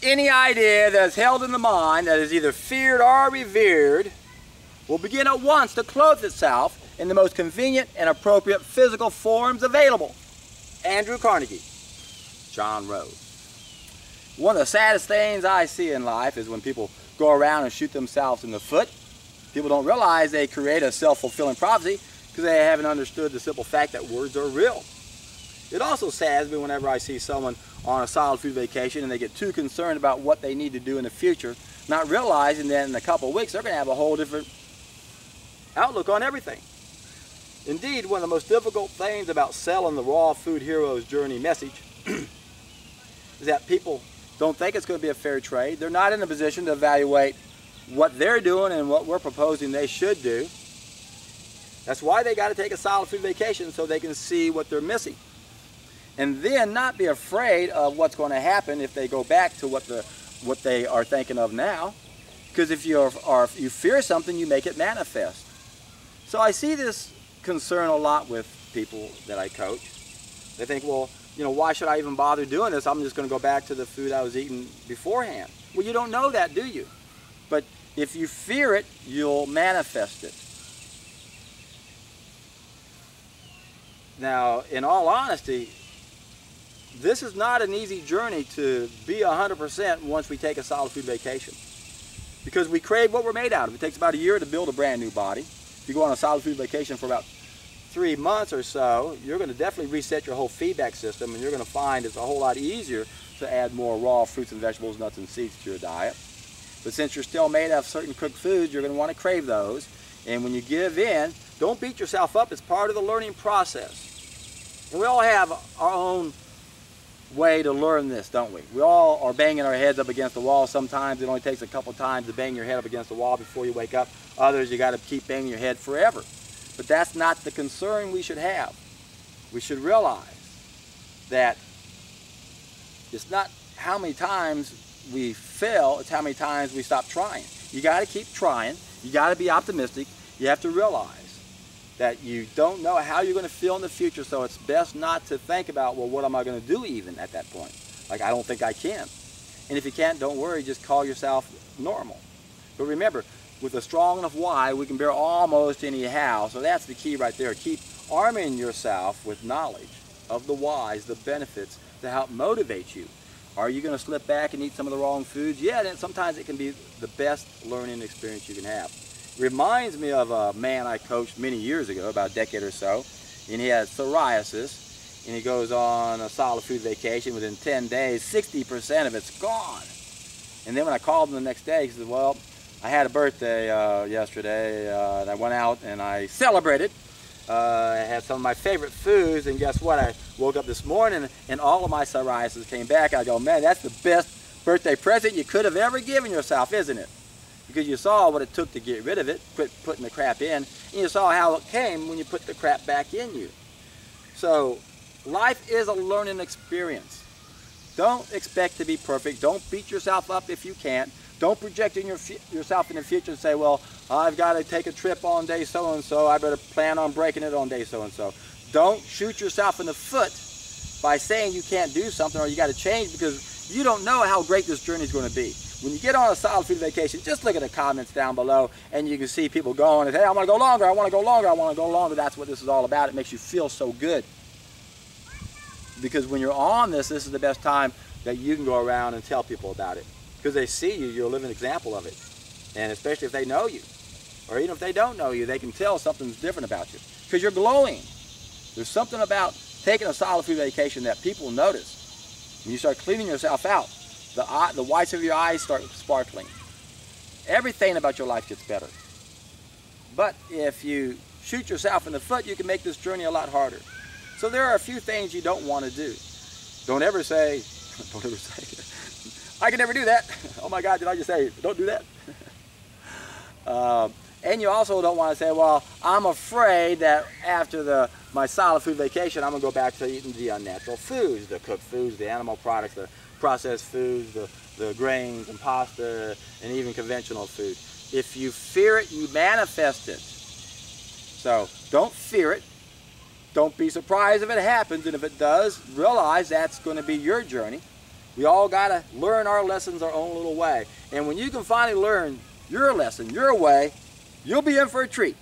Any idea that is held in the mind that is either feared or revered will begin at once to clothe itself in the most convenient and appropriate physical forms available. Andrew Carnegie, John Rose. One of the saddest things I see in life is when people go around and shoot themselves in the foot. People don't realize they create a self-fulfilling prophecy because they haven't understood the simple fact that words are real. It also saddens me whenever I see someone on a solid food vacation and they get too concerned about what they need to do in the future, not realizing that in a couple of weeks they're going to have a whole different outlook on everything. Indeed, one of the most difficult things about selling the Raw Food Heroes Journey message is that people don't think it's going to be a fair trade. They're not in a position to evaluate what they're doing and what we're proposing they should do. That's why they got to take a solid food vacation, so they can see what they're missing. And then not be afraid of what's going to happen if they go back to what they are thinking of now. Because if you fear something, you make it manifest. So I see this concern a lot with people that I coach. They think, well, you know, why should I even bother doing this? I'm just going to go back to the food I was eating beforehand. Well, you don't know that, do you? But if you fear it, you'll manifest it. Now, in all honesty, this is not an easy journey to be 100% once we take a solid food vacation. Because we crave what we're made out of. It takes about a year to build a brand new body. If you go on a solid food vacation for about 3 months or so, you're going to definitely reset your whole feedback system, and you're going to find it's a whole lot easier to add more raw fruits and vegetables, nuts and seeds to your diet. But since you're still made of certain cooked foods, you're going to want to crave those. And when you give in, don't beat yourself up. It's part of the learning process. And we all have our own way to learn this, don't we? We all are banging our heads up against the wall. Sometimes it only takes a couple times to bang your head up against the wall before you wake up. Others, you got to keep banging your head forever. But that's not the concern we should have. We should realize that it's not how many times we fail, it's how many times we stop trying. You got to keep trying. You got to be optimistic. You have to realize that you don't know how you're going to feel in the future, so it's best not to think about, well, what am I going to do even at that point? Like, I don't think I can. And if you can't, don't worry, just call yourself normal. But remember, with a strong enough why, we can bear almost any how. So that's the key right there. Keep arming yourself with knowledge of the whys, the benefits, to help motivate you. Are you going to slip back and eat some of the wrong foods? Yeah, then sometimes it can be the best learning experience you can have. Reminds me of a man I coached many years ago, about a decade or so, and he had psoriasis, and he goes on a solid food vacation. Within 10 days, 60% of it's gone. And then when I called him the next day, he said, well, I had a birthday yesterday, and I went out and I celebrated. I had some of my favorite foods, and guess what? I woke up this morning and all of my psoriasis came back. I go, man, that's the best birthday present you could have ever given yourself, isn't it? Because you saw what it took to get rid of it, quit putting the crap in, and you saw how it came when you put the crap back in you. So life is a learning experience. Don't expect to be perfect. Don't beat yourself up if you can't. Don't project in yourself in the future and say, well, I've got to take a trip on day so-and-so. I better plan on breaking it on day so-and-so. Don't shoot yourself in the foot by saying you can't do something or you got to change, because you don't know how great this journey is going to be. When you get on a solid food vacation, just look at the comments down below and you can see people going and, hey, I want to go longer, I want to go longer, I want to go longer. That's what this is all about. It makes you feel so good. Because when you're on this is the best time that you can go around and tell people about it. Because they see you, you're a living example of it. And especially if they know you. Or even if they don't know you, they can tell something's different about you. Because you're glowing. There's something about taking a solid food vacation that people notice. When you start cleaning yourself out, the whites of your eyes start sparkling. Everything about your life gets better. But if you shoot yourself in the foot, you can make this journey a lot harder. So there are a few things you don't want to do. Don't ever say, I can never do that. Oh my God, did I just say, don't do that? And you also don't want to say, well, I'm afraid that after my solid food vacation, I'm going to go back to eating the unnatural foods, the cooked foods, the animal products, the processed foods, the grains and pasta, and even conventional food. If you fear it, you manifest it. So don't fear it. Don't be surprised if it happens, and if it does, realize that's going to be your journey. We all got to learn our lessons our own little way. And when you can finally learn your lesson, your way, you'll be in for a treat.